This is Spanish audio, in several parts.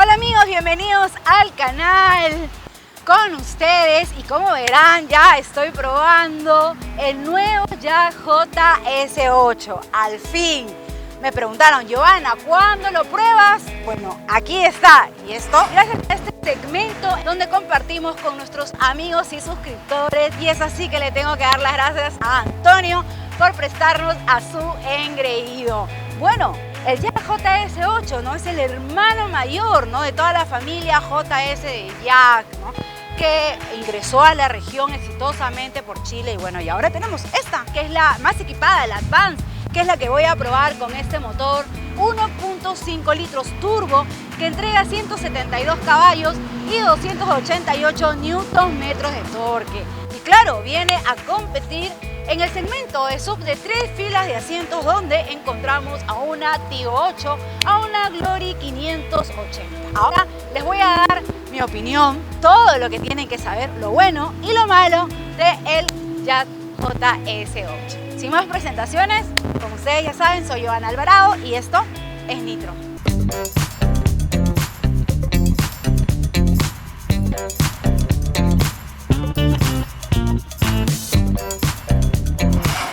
Hola amigos, bienvenidos al canal con ustedes y como verán ya estoy probando el nuevo Jack JS8, al fin. Me preguntaron, Giovanna, ¿cuándo lo pruebas? Bueno, aquí está. Y esto gracias a este segmento donde compartimos con nuestros amigos y suscriptores. Y es así que le tengo que dar las gracias a Antonio por prestarnos a su engreído. Bueno, el Jack JS8, ¿no? Es el hermano mayor, ¿no? De toda la familia JS de Jack, ¿no? Que ingresó a la región exitosamente por Chile. Y bueno, y ahora tenemos esta, que es la más equipada, la Advance, que es la que voy a probar con este motor 1.5 litros turbo que entrega 172 caballos y 288 Nm de torque. Y claro, viene a competir en el segmento de sub de 3 filas de asientos, donde encontramos a una Tigo 8, a una Glory 580. Ahora les voy a dar mi opinión, todo lo que tienen que saber, lo bueno y lo malo del Jack JS8. Sin más presentaciones, como ustedes ya saben, soy Giovanna Alvarado y esto es Nitro.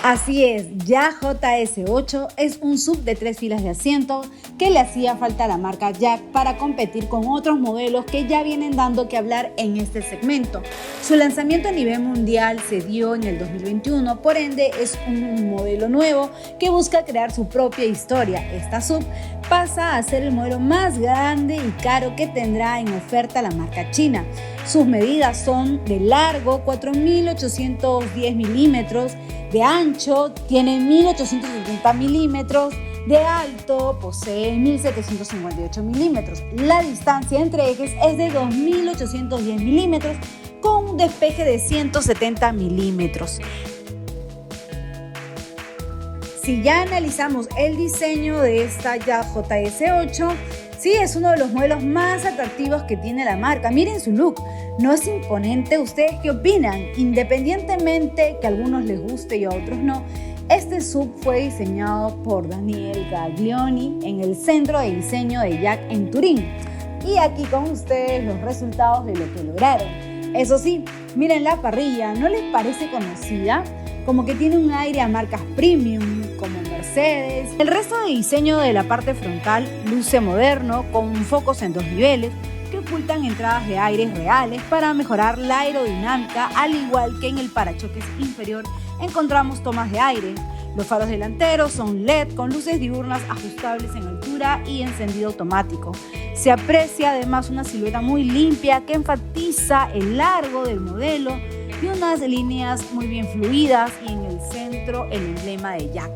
Así es, Jack JS8 es un sub de 3 filas de asiento que le hacía falta a la marca Jack para competir con otros modelos que ya vienen dando que hablar en este segmento. Su lanzamiento a nivel mundial se dio en el 2021, por ende es un modelo nuevo que busca crear su propia historia. Esta sub pasa a ser el modelo más grande y caro que tendrá en oferta la marca china. Sus medidas son de largo 4.810 milímetros, de ancho tiene 1.870 milímetros, de alto posee 1.758 milímetros. La distancia entre ejes es de 2.810 milímetros con un despeje de 170 milímetros. Si ya analizamos el diseño de esta Jack JS8, sí, es uno de los modelos más atractivos que tiene la marca. Miren su look, ¿no es imponente? ¿Ustedes qué opinan? Independientemente que a algunos les guste y a otros no, este sub fue diseñado por Daniel Gaglioni en el centro de diseño de Jack en Turín. Y aquí con ustedes los resultados de lo que lograron. Eso sí, miren la parrilla, ¿no les parece conocida? Como que tiene un aire a marcas premium, como Mercedes. El resto de diseño de la parte frontal luce moderno, con focos en 2 niveles que ocultan entradas de aire reales para mejorar la aerodinámica, al igual que en el parachoques inferior encontramos tomas de aire. Los faros delanteros son LED con luces diurnas ajustables en altura y encendido automático. Se aprecia además una silueta muy limpia que enfatiza el largo del modelo y unas líneas muy bien fluidas, y en el centro el emblema de Jack.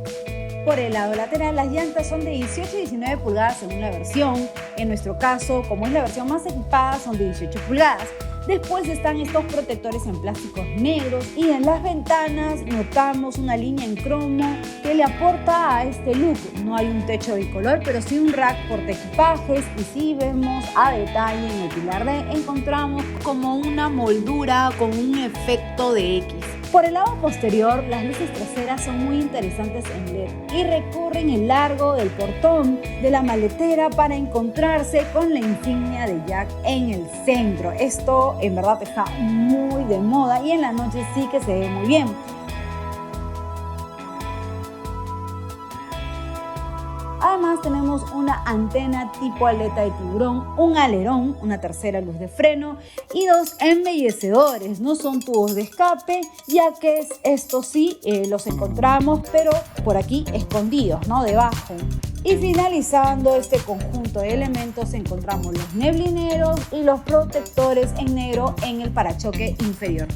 Por el lado lateral las llantas son de 18 y 19 pulgadas según la versión. En nuestro caso, como es la versión más equipada, son de 18 pulgadas. Después están estos protectores en plásticos negros y en las ventanas notamos una línea en cromo que le aporta a este look. No hay un techo bicolor, pero sí un rack portaequipajes, y si vemos a detalle en el pilar D encontramos como una moldura con un efecto de X. Por el lado posterior, las luces traseras son muy interesantes en LED y recorren el largo del portón de la maletera para encontrarse con la insignia de Jack en el centro. Esto en verdad está muy de moda y en la noche sí que se ve muy bien. Además tenemos una antena tipo aleta de tiburón, un alerón, una tercera luz de freno y 2 embellecedores. No son tubos de escape, ya que estos sí los encontramos, pero por aquí escondidos, ¿no? Debajo. Y finalizando este conjunto de elementos encontramos los neblineros y los protectores en negro en el parachoque inferior.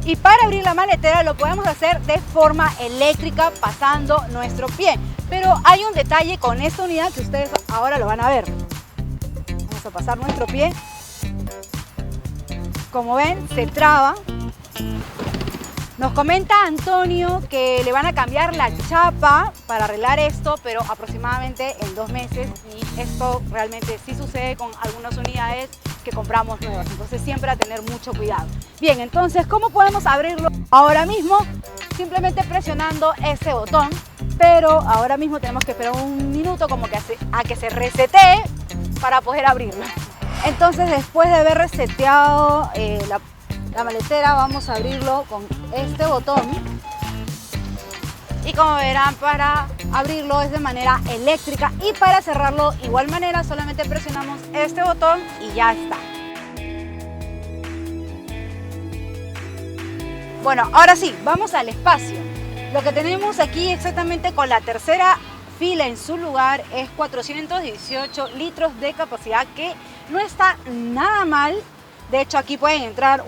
Y para abrir la maletera lo podemos hacer de forma eléctrica pasando nuestro pie. Pero hay un detalle con esta unidad que ustedes ahora lo van a ver. Vamos a pasar nuestro pie. Como ven, se traba. Nos comenta Antonio que le van a cambiar la chapa para arreglar esto, pero aproximadamente en 2 meses. Y esto realmente sí sucede con algunas unidades que compramos nuevas, entonces siempre a tener mucho cuidado. Bien, entonces, ¿cómo podemos abrirlo ahora mismo? Simplemente presionando ese botón, pero ahora mismo tenemos que esperar un minuto como que a que se resetee para poder abrirlo. Entonces, después de haber reseteado la maletera, vamos a abrirlo con este botón. Y como verán, para abrirlo es de manera eléctrica y para cerrarlo igual manera, solamente presionamos este botón y ya está. Bueno, ahora sí, vamos al espacio. Lo que tenemos aquí exactamente con la tercera fila en su lugar es 418 litros de capacidad, que no está nada mal. De hecho, aquí pueden entrar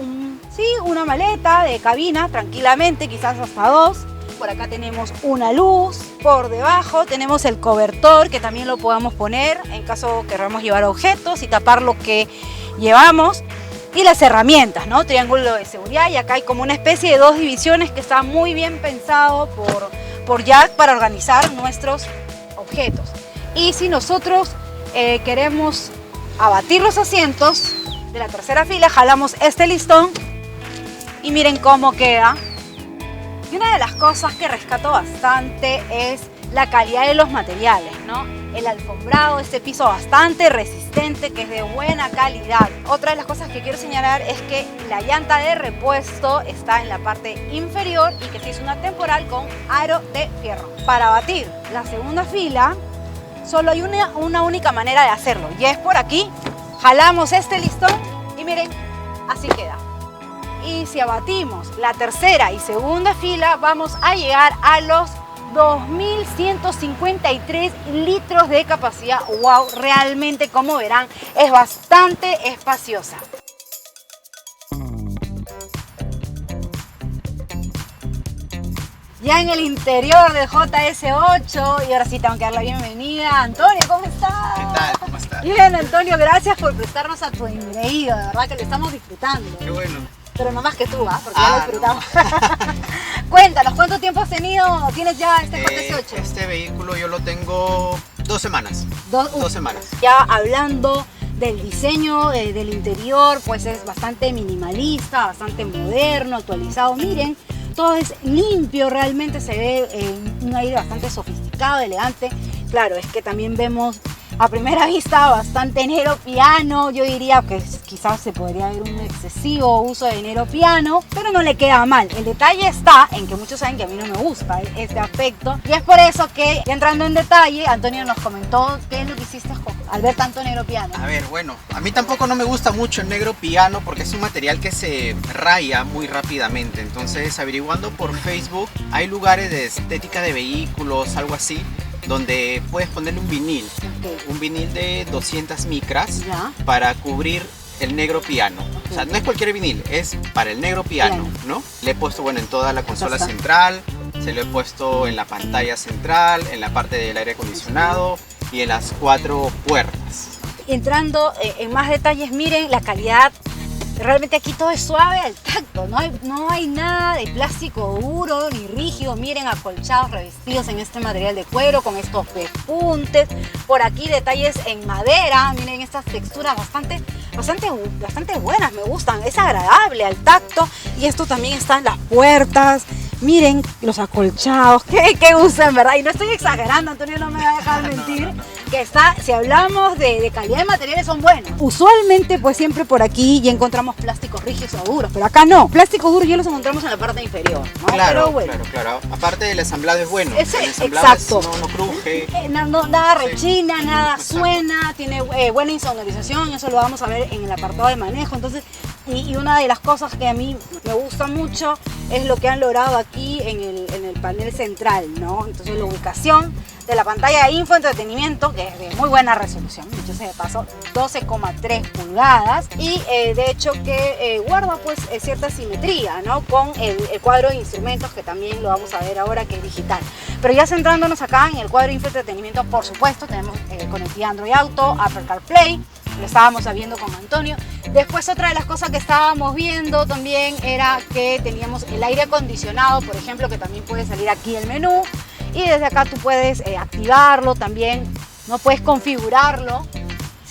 una maleta de cabina tranquilamente, quizás hasta 2. Por acá tenemos una luz, por debajo tenemos el cobertor que también lo podamos poner en caso queramos llevar objetos y tapar lo que llevamos. Y las herramientas, ¿no? Triángulo de seguridad, y acá hay como una especie de 2 divisiones que está muy bien pensado por Jack para organizar nuestros objetos. Y si nosotros queremos abatir los asientos de la tercera fila, jalamos este listón y miren cómo queda. Y una de las cosas que rescato bastante es la calidad de los materiales, ¿no? El alfombrado, este piso bastante resistente, que es de buena calidad. Otra de las cosas que quiero señalar es que la llanta de repuesto está en la parte inferior y que se hizo una temporal con aro de fierro. Para batir la segunda fila, solo hay una única manera de hacerlo, y es por aquí. Jalamos este listón y miren, así queda. Y si abatimos la tercera y segunda fila, vamos a llegar a los 2.153 litros de capacidad. ¡Wow! Realmente, como verán, es bastante espaciosa. Ya en el interior del JS8, y ahora sí tengo que dar la bienvenida. Antonio, ¿cómo estás? ¿Qué tal? ¿Cómo estás? Bien, Antonio, gracias por prestarnos a tu engreído. De verdad que lo estamos disfrutando. Qué bueno. Pero no más que tú, ¿ah? Porque ya lo disfrutamos. No. Cuéntanos, ¿cuánto tiempo has tenido? ¿Tienes ya este JS8? Este vehículo yo lo tengo 2 semanas. 2 semanas. Ya hablando del diseño del interior, pues es bastante minimalista, bastante moderno, actualizado. Miren, todo es limpio, realmente se ve un aire bastante sofisticado, elegante. Claro, es que también vemos a primera vista bastante negro piano. Yo diría que quizás se podría ver un excesivo uso de negro piano, pero no le queda mal. El detalle está en que muchos saben que a mí no me gusta este aspecto, y es por eso que, ya entrando en detalle, Antonio nos comentó qué es lo que hiciste al ver tanto negro piano. A ver, bueno, a mí tampoco no me gusta mucho el negro piano porque es un material que se raya muy rápidamente. Entonces, averiguando por Facebook, hay lugares de estética de vehículos, algo así, donde puedes ponerle un vinil, un vinil de 200 micras para cubrir el negro piano. O sea, no es cualquier vinil, es para el negro piano, ¿no? Le he puesto, bueno, en toda la consola central, se lo he puesto en la pantalla central, en la parte del aire acondicionado y en las 4 puertas. Entrando en más detalles, miren la calidad. Realmente aquí todo es suave al tacto, no hay nada de plástico duro ni rígido. Miren, acolchados revestidos en este material de cuero con estos pespuntes. Por aquí detalles en madera, miren estas texturas bastante buenas, me gustan, es agradable al tacto. Y esto también está en las puertas. Miren los acolchados, qué uso en verdad. Y no estoy exagerando, Antonio no me va a dejar mentir. No. Que está, si hablamos de calidad de materiales, son buenos. Usualmente, pues siempre por aquí ya encontramos plásticos rígidos o duros, pero acá no. Plásticos duros ya los encontramos en la parte inferior, ¿no? Claro, pero bueno. Claro. Aparte del ensamblado es bueno. El ensamblado exacto. No cruje. Nada rechina, nada suena, tiene buena insonorización. Eso lo vamos a ver en el apartado de manejo. Entonces, y una de las cosas que a mí me gusta mucho es lo que han logrado aquí en el panel central, ¿no? Entonces, la ubicación de la pantalla de infoentretenimiento, que es de muy buena resolución, dicho sea de paso, 12,3 pulgadas, y de hecho que guarda pues cierta simetría, ¿no? Con el cuadro de instrumentos, que también lo vamos a ver ahora, que es digital. Pero ya centrándonos acá en el cuadro de infoentretenimiento, por supuesto tenemos conectividad Android Auto, Apple CarPlay, lo estábamos viendo con Antonio. Después, otra de las cosas que estábamos viendo también era que teníamos el aire acondicionado, por ejemplo, que también puede salir aquí el menú, y desde acá tú puedes activarlo también, no puedes configurarlo.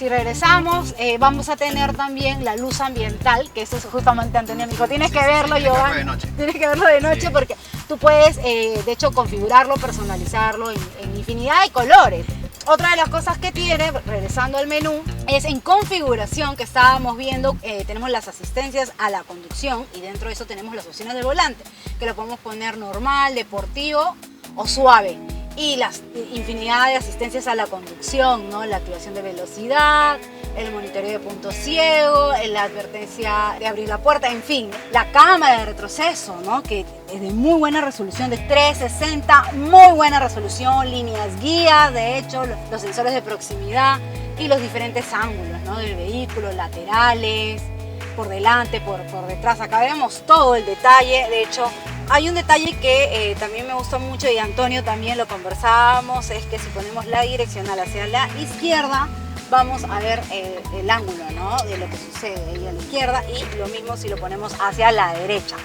si regresamos, vamos a tener también la luz ambiental, que eso es justamente, Antonio me dijo, tienes que verlo, Giovanni. Tienes que verlo de noche porque tú puedes, de hecho, configurarlo, personalizarlo en infinidad de colores. Otra de las cosas que tiene, regresando al menú, es en configuración que estábamos viendo, tenemos las asistencias a la conducción y dentro de eso tenemos las opciones del volante, que lo podemos poner normal, deportivo o suave. Y las infinidad de asistencias a la conducción, ¿no? La activación de velocidad, el monitoreo de punto ciego, la advertencia de abrir la puerta, en fin, la cámara de retroceso, ¿no? Que es de muy buena resolución, de 360, muy buena resolución, líneas guía, de hecho, los sensores de proximidad y los diferentes ángulos, ¿no? Del vehículo, laterales, por delante, por detrás. Acá vemos todo el detalle. De hecho, hay un detalle que también me gustó mucho y Antonio también lo conversábamos, es que si ponemos la direccional hacia la izquierda, vamos a ver el ángulo, ¿no? De lo que sucede ahí a la izquierda, y lo mismo si lo ponemos hacia la derecha,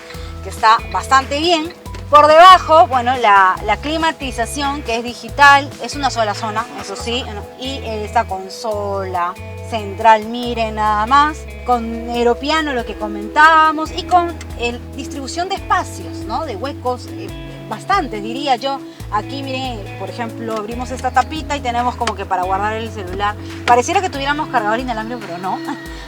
que está bastante bien. Por debajo, bueno, la climatización, que es digital, es una sola zona, eso sí, y esta consola central, miren nada más, con aeropiano, lo que comentábamos, y con distribución de espacios, ¿no? De huecos, bastante diría yo. Aquí miren, por ejemplo, abrimos esta tapita y tenemos como que para guardar el celular. Pareciera que tuviéramos cargador inalámbrico, pero no.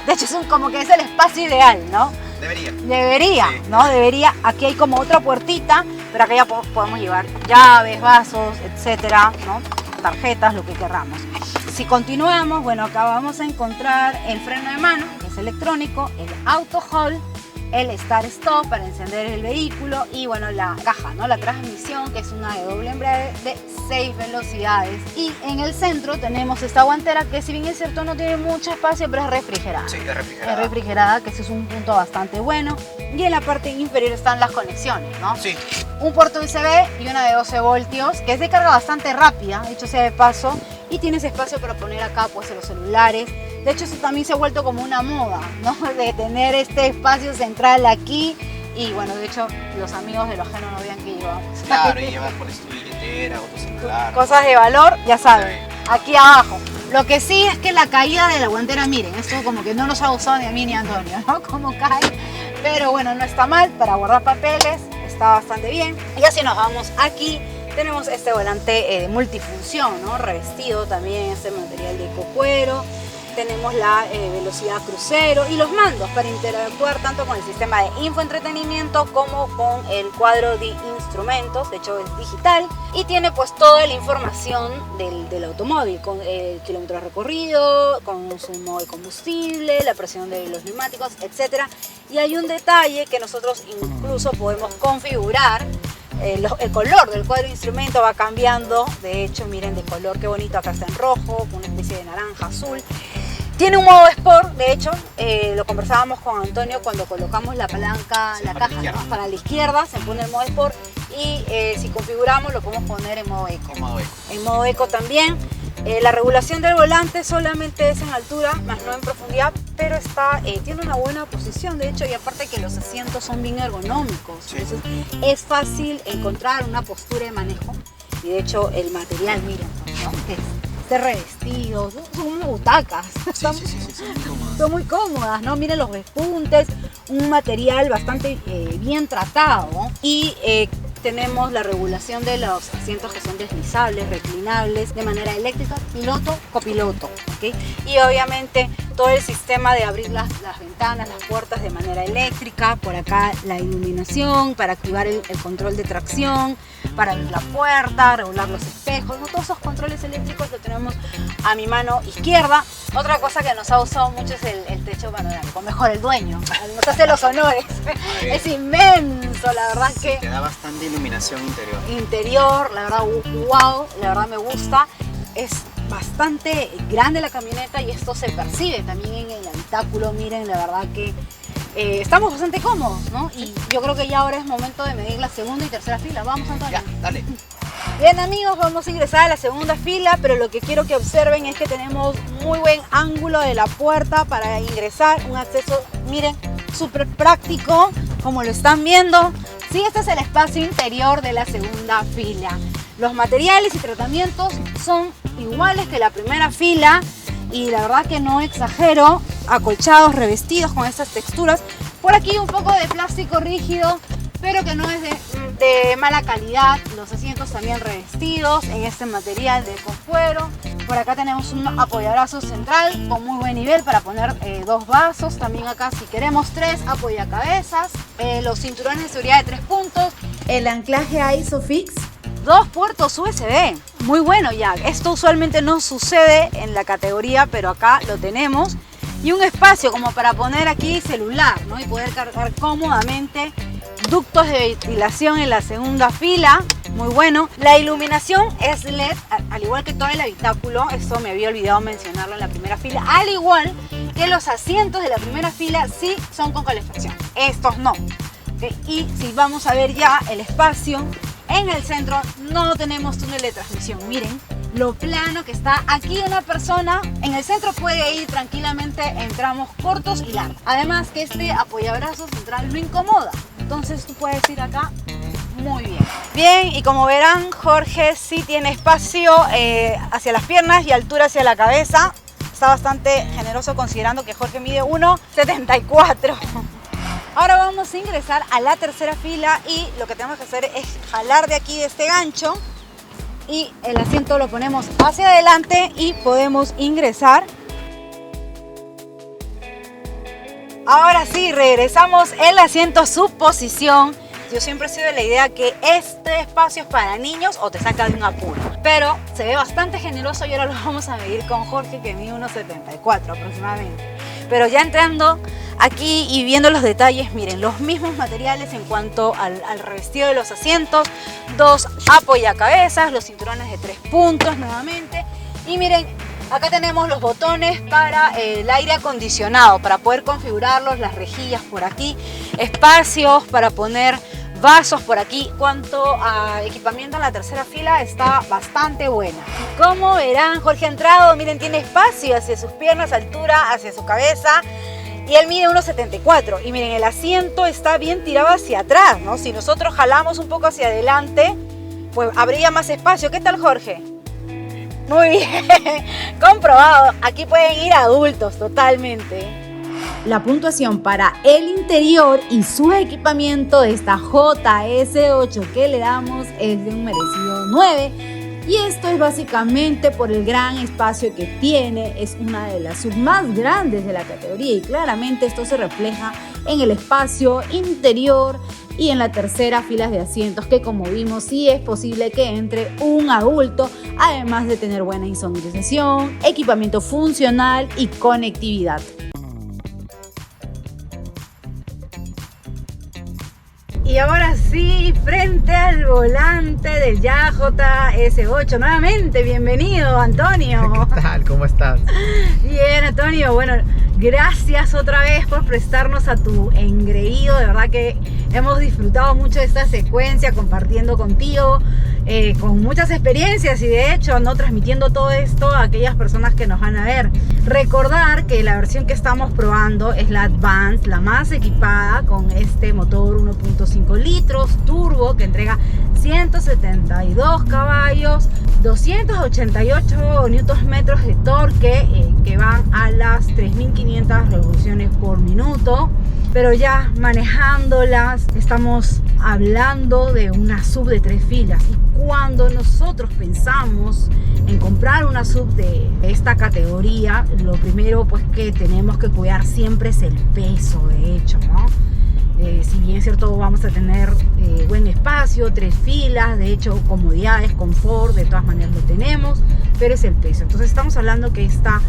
De hecho, como que es el espacio ideal, ¿no? Debería, sí. ¿No? Debería. Aquí hay como otra puertita, pero acá ya podemos llevar llaves, vasos, etcétera, ¿no? Tarjetas, lo que querramos. Si continuamos, bueno, acá vamos a encontrar el freno de mano, que es electrónico, el auto hold, el start stop para encender el vehículo y bueno, la caja, ¿no? La transmisión, que es una de doble embrague de 6 velocidades. Y en el centro tenemos esta guantera que, si bien es cierto no tiene mucho espacio, pero es refrigerada. Sí, es refrigerada. Es refrigerada, que ese es un punto bastante bueno. Y en la parte inferior están las conexiones, ¿no? Sí. Un puerto USB y una de 12 voltios, que es de carga bastante rápida, dicho sea de paso, y tienes espacio para poner acá pues los celulares. De hecho, eso también se ha vuelto como una moda, ¿no? De tener este espacio central aquí. Y bueno, de hecho, los amigos de lo ajeno no vean que llevamos. Claro, y llevas por tu billetera o tu celular. Cosas de valor, ya saben, aquí abajo. Lo que sí es que la caída de la guantera, miren, esto como que no nos ha gustado ni a mí ni a Antonio, ¿no? Como cae. Pero bueno, no está mal para guardar papeles, está bastante bien. Y así nos vamos aquí. Tenemos este volante multifunción, ¿no? Revestido también este material de ecocuero. Tenemos la velocidad crucero y los mandos para interactuar tanto con el sistema de infoentretenimiento como con el cuadro de instrumentos. De hecho es digital y tiene pues toda la información del automóvil, con el kilómetro recorrido, consumo de combustible, la presión de los neumáticos, etc. Y hay un detalle que nosotros incluso podemos configurar. El color del cuadro de instrumento va cambiando. De hecho, miren de color, qué bonito. Acá está en rojo, con una especie de naranja, azul. Tiene un modo Sport, de hecho, lo conversábamos con Antonio cuando colocamos la palanca, sí, la caja, ¿no? Para la izquierda se pone el modo Sport y si configuramos lo podemos poner en modo Eco. En modo Eco también. La regulación del volante solamente es en altura, más no en profundidad, pero tiene una buena posición, de hecho, y aparte que los asientos son bien ergonómicos. Sí. Entonces es fácil encontrar una postura de manejo y de hecho el material, miren, ¿no? Está revestido, son unas butacas, son muy cómodas, ¿no? Miren los repuntes, un material bastante bien tratado y tenemos la regulación de los asientos que son deslizables, reclinables, de manera eléctrica, piloto, copiloto, ¿okay? Y obviamente todo el sistema de abrir las ventanas, las puertas de manera eléctrica, por acá la iluminación, para activar el control de tracción, para abrir la puerta, regular los espejos, ¿no? Todos esos controles eléctricos lo tenemos a mi mano izquierda. Otra cosa que nos ha gustado mucho es el techo panorámico, mejor el dueño, nos hace los honores, es inmenso, la verdad que... Te da bastante iluminación interior. Interior, la verdad, wow, la verdad me gusta, es bastante grande la camioneta y esto se percibe también en el habitáculo, miren, la verdad que estamos bastante cómodos, ¿no? Y yo creo que ya ahora es momento de medir la segunda y tercera fila, vamos Antonio. Ya, dale. Bien amigos, vamos a ingresar a la segunda fila, pero lo que quiero que observen es que tenemos muy buen ángulo de la puerta para ingresar, un acceso, miren, súper práctico, como lo están viendo. Sí, este es el espacio interior de la segunda fila. Los materiales y tratamientos son iguales que la primera fila y la verdad que no exagero, acolchados, revestidos con estas texturas. Por aquí un poco de plástico rígido, pero que no es de mala calidad. Los asientos también revestidos en este material de cuero. Por acá tenemos un apoyabrazos central con muy buen nivel para poner 2 vasos. También acá, si queremos, 3 apoyacabezas. Los cinturones de seguridad de 3 puntos. El anclaje ISOFIX. 2 puertos USB. Muy bueno ya. Esto usualmente no sucede en la categoría, pero acá lo tenemos. Y un espacio como para poner aquí celular, ¿no? Y poder cargar cómodamente. Ductos de ventilación en la segunda fila, muy bueno. La iluminación es LED, al igual que todo el habitáculo. Esto me había olvidado mencionarlo en la primera fila. Al igual que los asientos de la primera fila sí son con calefacción, estos no. Y si vamos a ver ya el espacio, en el centro no tenemos túnel de transmisión. Miren lo plano que está. Aquí una persona en el centro puede ir tranquilamente en tramos cortos y largos. Además que este apoyabrazos central no incomoda. Entonces tú puedes ir acá muy bien. Bien, y como verán, Jorge sí tiene espacio hacia las piernas y altura hacia la cabeza. Está bastante generoso considerando que Jorge mide 1,74. Ahora vamos a ingresar a la tercera fila y lo que tenemos que hacer es jalar de aquí de este gancho y el asiento lo ponemos hacia adelante y podemos ingresar. Ahora sí, regresamos el asiento a su posición. Yo siempre he sido de la idea que este espacio es para niños o te saca de un apuro. Pero se ve bastante generoso y ahora lo vamos a medir con Jorge, que mide 1,74 aproximadamente. Pero ya entrando aquí y viendo los detalles, miren, los mismos materiales en cuanto al revestido de los asientos. 2 apoyacabezas, los cinturones de 3 puntos nuevamente. Y miren, acá tenemos los botones para el aire acondicionado, para poder configurarlos, las rejillas por aquí, espacios para poner vasos por aquí. Cuanto a equipamiento en la tercera fila, está bastante buena. Como verán, Jorge ha entrado, miren, tiene espacio hacia sus piernas, altura hacia su cabeza. Y él mide 1,74 y miren, el asiento está bien tirado hacia atrás, ¿no? Si nosotros jalamos un poco hacia adelante, pues habría más espacio. ¿Qué tal, Jorge? Muy bien, comprobado. Aquí pueden ir adultos totalmente. La puntuación para el interior y su equipamiento de esta JS8 que le damos es de un merecido 9. Y esto es básicamente por el gran espacio que tiene. Es una de las sub más grandes de la categoría y claramente esto se refleja en el espacio interior y en la tercera fila de asientos, que como vimos sí es posible que entre un adulto, además de tener buena insonorización, equipamiento funcional y conectividad. Y ahora sí, frente al volante del Ya JS8. Nuevamente, bienvenido, Antonio. ¿Qué tal? ¿Cómo estás? Bien, Antonio. Bueno, gracias otra vez por prestarnos a tu engreído. De verdad que hemos disfrutado mucho de esta secuencia, compartiendo contigo, con muchas experiencias y de hecho, ¿no?, transmitiendo todo esto a aquellas personas que nos van a ver. Recordar que la versión que estamos probando es la Advance, la más equipada con este motor 1.5 litros turbo que entrega 172 caballos, 288 Nm de torque, que van a las 3.500 revoluciones por minuto. Pero ya manejándolas estamos hablando de una sub de 3 filas. Y cuando nosotros pensamos en comprar una sub de esta categoría, lo primero pues que tenemos que cuidar siempre es el peso, de hecho, ¿no? Si bien es cierto, vamos a tener buen espacio, 3 filas, de hecho comodidades, confort, de todas maneras lo tenemos, pero es el peso. Entonces estamos hablando que esta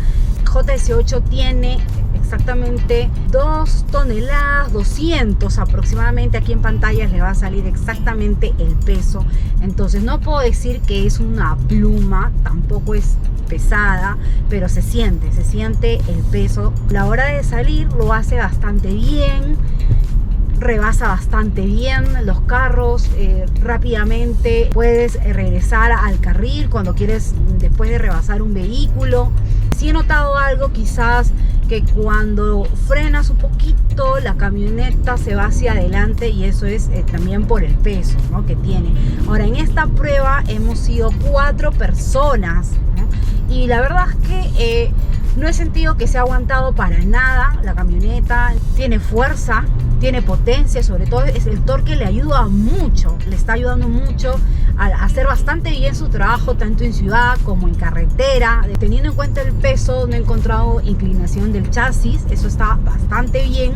JS8 tiene exactamente 2 toneladas 200 aproximadamente. Aquí en pantalla les va a salir exactamente el peso. Entonces no puedo decir que es una pluma, tampoco es pesada, pero se siente el peso. A la hora de salir lo hace bastante bien, rebasa bastante bien los carros, rápidamente puedes regresar al carril cuando quieres, después de rebasar un vehículo. Sí he notado algo, quizás, que cuando frenas un poquito la camioneta se va hacia adelante, y eso es también por el peso, ¿no?, que tiene. Ahora, en esta prueba hemos sido 4 personas, ¿no? Y la verdad es que No he sentido que se ha aguantado para nada la camioneta, tiene fuerza, tiene potencia, sobre todo el torque le ayuda mucho, le está ayudando mucho a hacer bastante bien su trabajo tanto en ciudad como en carretera. Teniendo en cuenta el peso, no he encontrado inclinación del chasis, eso está bastante bien.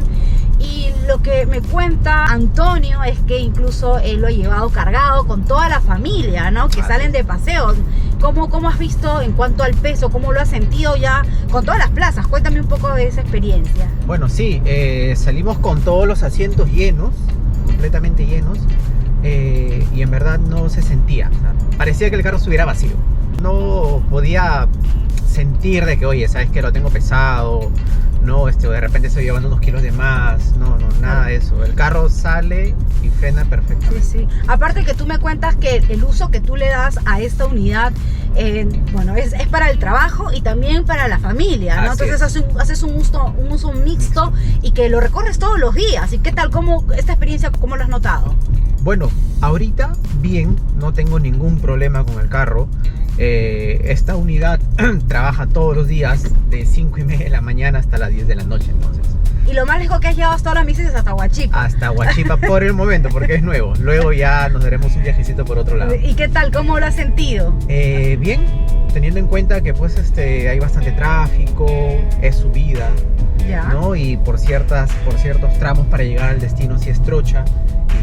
Y lo que me cuenta Antonio es que incluso él lo ha llevado cargado con toda la familia, ¿no? Que salen de paseo. ¿Cómo has visto en cuanto al peso? ¿Cómo lo has sentido ya con todas las plazas? Cuéntame un poco de esa experiencia. Bueno, sí, salimos con todos los asientos llenos, completamente llenos, y en verdad no se sentía. O sea, parecía que el carro estuviera vacío. No podía sentir de que, oye, ¿sabes qué? Lo tengo pesado. No, de repente estoy llevando unos kilos de más. No, nada de eso. El carro sale y frena perfectamente. Sí. Aparte que tú me cuentas que el uso que tú le das a esta unidad, bueno, es para el trabajo y también para la familia, ¿no? Entonces haces un uso mixto y que lo recorres todos los días. ¿Y qué tal? Esta experiencia, cómo lo has notado? Bueno, ahorita bien, no tengo ningún problema con el carro. Esta unidad trabaja todos los días de 5:30 de la mañana hasta las 10 de la noche, entonces. Y lo más lejos que has llevado hasta ahora, me dices, es hasta Huachipa. Hasta Huachipa por el momento, porque es nuevo. Luego ya nos daremos un viajecito por otro lado. ¿Y qué tal? ¿Cómo lo has sentido? Bien, teniendo en cuenta que pues hay bastante tráfico, es subida, ¿no? Y por ciertos tramos para llegar al destino sí es trocha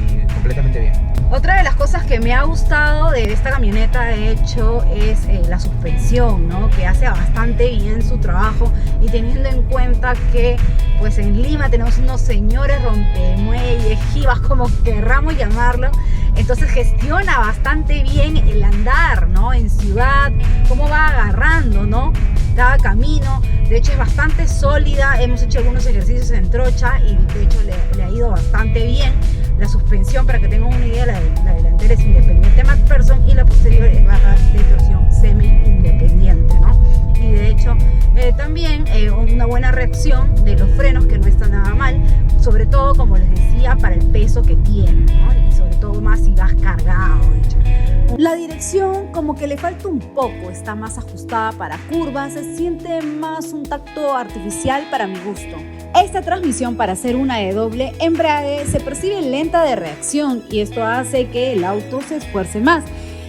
y completamente bien. Otra de las cosas que me ha gustado de esta camioneta, de hecho, es la suspensión, ¿no? Que hace bastante bien su trabajo, y teniendo en cuenta que pues en Lima tenemos unos señores rompemuelles, jivas, como querramos llamarlo, entonces gestiona bastante bien el andar, ¿no? En ciudad, cómo va agarrando, ¿no? Cada camino. De hecho es bastante sólida, hemos hecho algunos ejercicios en trocha y de hecho le ha ido bastante bien. La suspensión, para que tengan una idea, la delantera es independiente McPherson y la posterior es barra de torsión semi-independiente, ¿no? Y de hecho también una buena reacción de los frenos, que no está nada mal, sobre todo, como les decía, para el peso que tiene, ¿no? Y sobre todo más si vas cargado, de hecho. La dirección como que le falta un poco, está más ajustada para curvas, se siente más un tacto artificial para mi gusto. Esta transmisión, para ser una de doble embrague, se percibe lenta de reacción y esto hace que el auto se esfuerce más.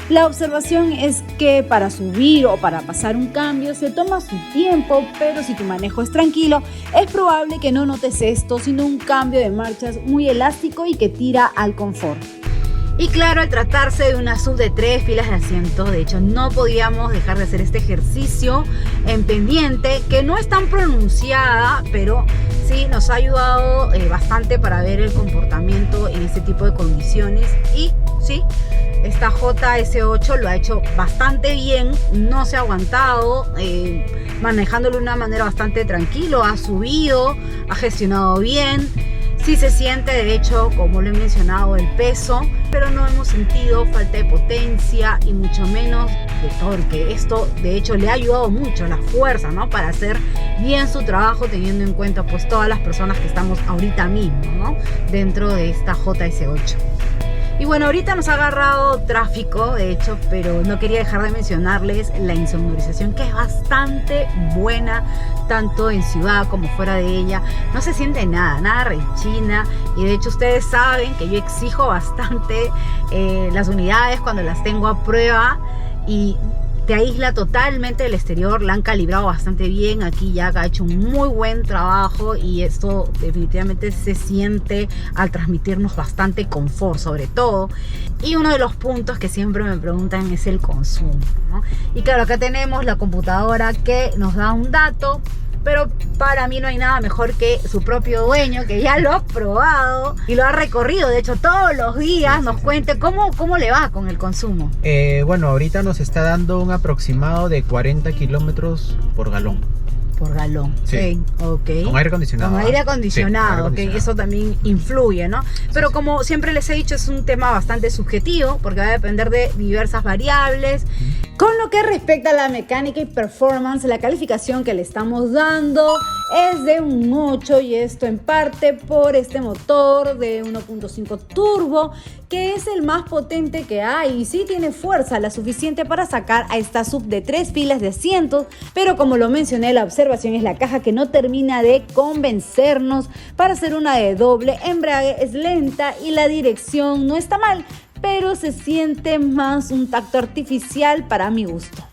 La observación es que para subir o para pasar un cambio se toma su tiempo, pero si tu manejo es tranquilo, es probable que no notes esto, sino un cambio de marchas muy elástico y que tira al confort. Y claro, al tratarse de una sub de 3 filas de asientos, de hecho no podíamos dejar de hacer este ejercicio en pendiente, que no es tan pronunciada, pero sí nos ha ayudado bastante para ver el comportamiento en este tipo de condiciones. Y sí, esta JS8 lo ha hecho bastante bien, no se ha aguantado, manejándolo de una manera bastante tranquilo, ha subido, ha gestionado bien. Sí se siente, de hecho, como lo he mencionado, el peso, pero no hemos sentido falta de potencia y mucho menos de torque. Esto, de hecho, le ha ayudado mucho, la fuerza, ¿no? Para hacer bien su trabajo, teniendo en cuenta pues todas las personas que estamos ahorita mismo, ¿no? Dentro de esta JS8. Y bueno, ahorita nos ha agarrado tráfico, de hecho, pero no quería dejar de mencionarles la insonorización, que es bastante buena, tanto en ciudad como fuera de ella. No se siente nada rechina, y de hecho ustedes saben que yo exijo bastante las unidades cuando las tengo a prueba, y te aísla totalmente del exterior. La han calibrado bastante bien. Aquí ya ha hecho un muy buen trabajo y esto definitivamente se siente al transmitirnos bastante confort, sobre todo. Y uno de los puntos que siempre me preguntan es el consumo, ¿no? Y claro, acá tenemos la computadora que nos da un dato, pero para mí no hay nada mejor que su propio dueño, que ya lo ha probado y lo ha recorrido. De hecho, todos los días nos cuente cómo le va con el consumo. Bueno, ahorita nos está dando un aproximado de 40 kilómetros por galón. Por galón, sí. Okay. Con aire acondicionado. Con aire acondicionado, sí, okay. Eso también influye, ¿no? Pero sí, como siempre les he dicho, es un tema bastante subjetivo, porque va a depender de diversas variables. Con lo que respecta a la mecánica y performance, la calificación que le estamos dando es de un 8 y esto en parte por este motor de 1.5 turbo que es el más potente que hay y sí tiene fuerza la suficiente para sacar a esta sub de 3 filas de asientos, pero como lo mencioné, la observación es la caja que no termina de convencernos. Para ser una de doble embrague es lenta y la dirección no está mal, pero se siente más un tacto artificial para mi gusto.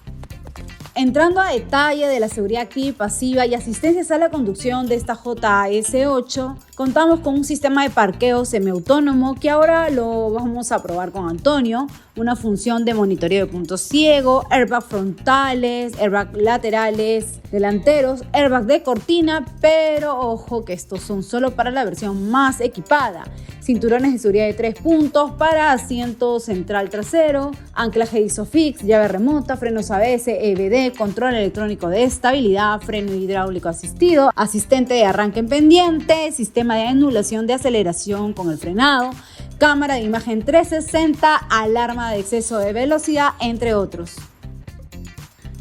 Entrando a detalle de la seguridad activa y pasiva y asistencias a la conducción de esta JS8, contamos con un sistema de parqueo semiautónomo que ahora lo vamos a probar con Antonio, una función de monitoreo de punto ciego, airbag frontales, airbag laterales, delanteros, airbag de cortina, pero ojo que estos son solo para la versión más equipada. Cinturones de seguridad de 3 puntos para asiento central trasero, anclaje ISOFIX, llave remota, frenos ABS, EBD, control electrónico de estabilidad, freno hidráulico asistido, asistente de arranque en pendiente, sistema de anulación de aceleración con el frenado, cámara de imagen 360, alarma de exceso de velocidad, entre otros.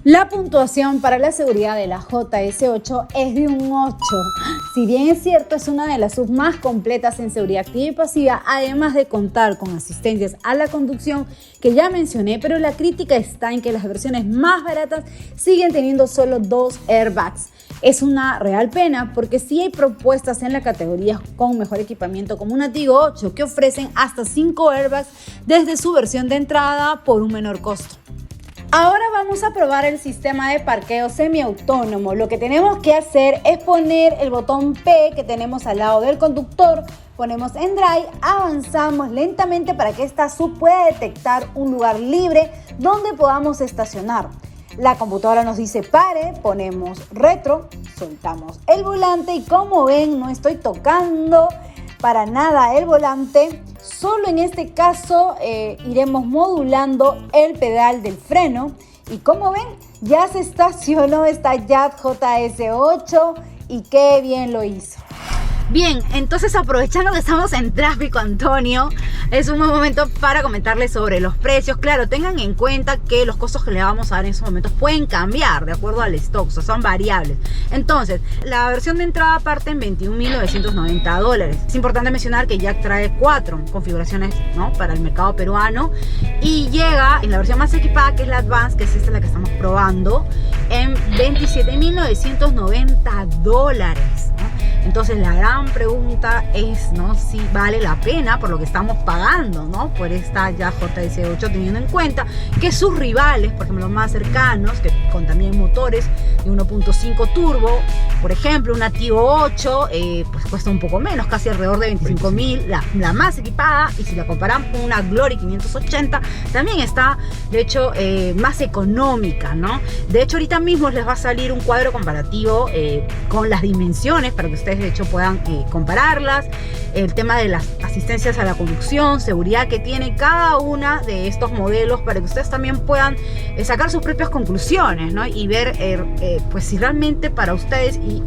La puntuación para la seguridad de la JS8 es de un 8. Si bien es cierto, es una de las subs más completas en seguridad activa y pasiva, además de contar con asistencias a la conducción que ya mencioné, pero la crítica está en que las versiones más baratas siguen teniendo solo 2 airbags. Es una real pena porque sí hay propuestas en la categoría con mejor equipamiento como una Tigo 8 que ofrecen hasta 5 airbags desde su versión de entrada por un menor costo. Ahora vamos a probar el sistema de parqueo semiautónomo. Lo que tenemos que hacer es poner el botón P que tenemos al lado del conductor, ponemos en drive, avanzamos lentamente para que esta sub pueda detectar un lugar libre donde podamos estacionar. La computadora nos dice pare, ponemos retro, soltamos el volante y como ven no estoy tocando para nada el volante. Solo en este caso iremos modulando el pedal del freno y como ven ya se estacionó esta Jazz JS8 y qué bien lo hizo. Bien, entonces aprovechando que estamos en tráfico, Antonio, es un buen momento para comentarles sobre los precios. Claro, tengan en cuenta que los costos que le vamos a dar en esos momentos pueden cambiar de acuerdo al stock, o sea, son variables. Entonces, la versión de entrada parte en $21.990. Es importante mencionar que Jack trae 4 configuraciones, ¿no?, para el mercado peruano y llega en la versión más equipada, que es la Advance, que es esta la que estamos probando, en $27.990, ¿no? Entonces la gran pregunta es, ¿no?, si vale la pena por lo que estamos pagando, ¿no?, por esta ya JS8, teniendo en cuenta que sus rivales, por ejemplo, los más cercanos, que con también motores de 1.5 turbo, por ejemplo, una Tigo 8, pues cuesta un poco menos, casi alrededor de $25.000, la más equipada, y si la comparamos con una Glory 580, también está, de hecho, más económica, ¿no? De hecho, ahorita mismo les va a salir un cuadro comparativo con las dimensiones para que ustedes de hecho puedan compararlas, el tema de las asistencias a la conducción, seguridad que tiene cada una de estos modelos para que ustedes también puedan sacar sus propias conclusiones, ¿no?, y ver pues si realmente para ustedes y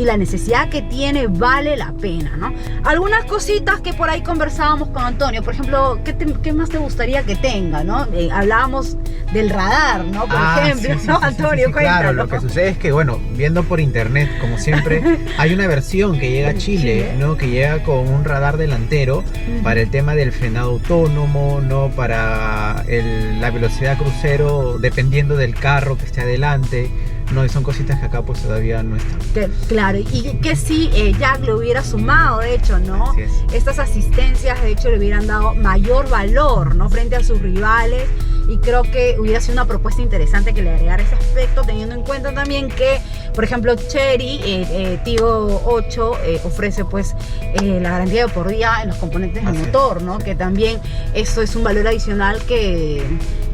la necesidad que tiene vale la pena, ¿no? Algunas cositas que por ahí conversábamos con Antonio, por ejemplo, ¿qué más te gustaría que tenga, ¿no? Hablábamos del radar, ¿no? Por ejemplo, sí, ¿no, sí, Antonio? sí, Cuéntalo. claro, lo que sucede es que, bueno, viendo por internet, como siempre, hay una versión que llega a Chile, ¿no?, que llega con un radar delantero para el tema del frenado autónomo, ¿no?, para la velocidad crucero, dependiendo del carro que esté adelante. No, y son cositas que acá pues todavía no están. Claro, y que si Jack le hubiera sumado, de hecho, ¿no?, estas asistencias, de hecho, le hubieran dado mayor valor, ¿no?, frente a sus rivales, y creo que hubiera sido una propuesta interesante que le agregara ese aspecto, teniendo en cuenta también que, por ejemplo, Chery Tigo 8 ofrece pues la garantía de por día en los componentes del motor, ¿no?, que también eso es un valor adicional que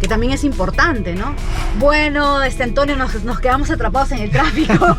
también es importante, ¿no? Bueno, Antonio, nos quedamos atrapados en el tráfico.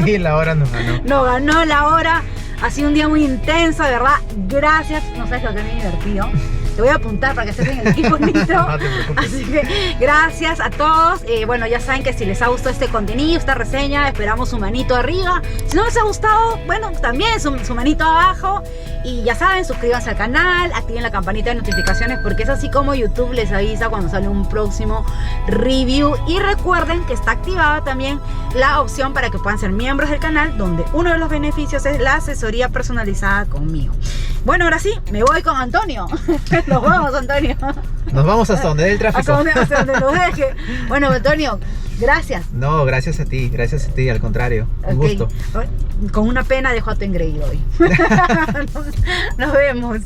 Sí, la hora nos ganó. Nos ganó la hora. Ha sido un día muy intenso, de verdad. Gracias, no sabes lo que me he divertido. Te voy a apuntar para que estés en el equipo Nitro. No te preocupes. Así que gracias a todos. Bueno, ya saben que si les ha gustado este contenido, esta reseña, esperamos su manito arriba. Si no les ha gustado, bueno, también su manito abajo. Y ya saben, suscríbanse al canal, activen la campanita de notificaciones porque es así como YouTube les avisa cuando sale un próximo review. Y recuerden que está activada también la opción para que puedan ser miembros del canal, donde uno de los beneficios es la asesoría personalizada conmigo. Bueno, ahora sí, me voy con Antonio. Nos vamos, Antonio. Nos vamos hasta donde dé el tráfico. Hasta donde lo deje. Bueno, Antonio, gracias. No, gracias a ti, al contrario. Un gusto. Con una pena dejo a tu engreído hoy. Nos vemos.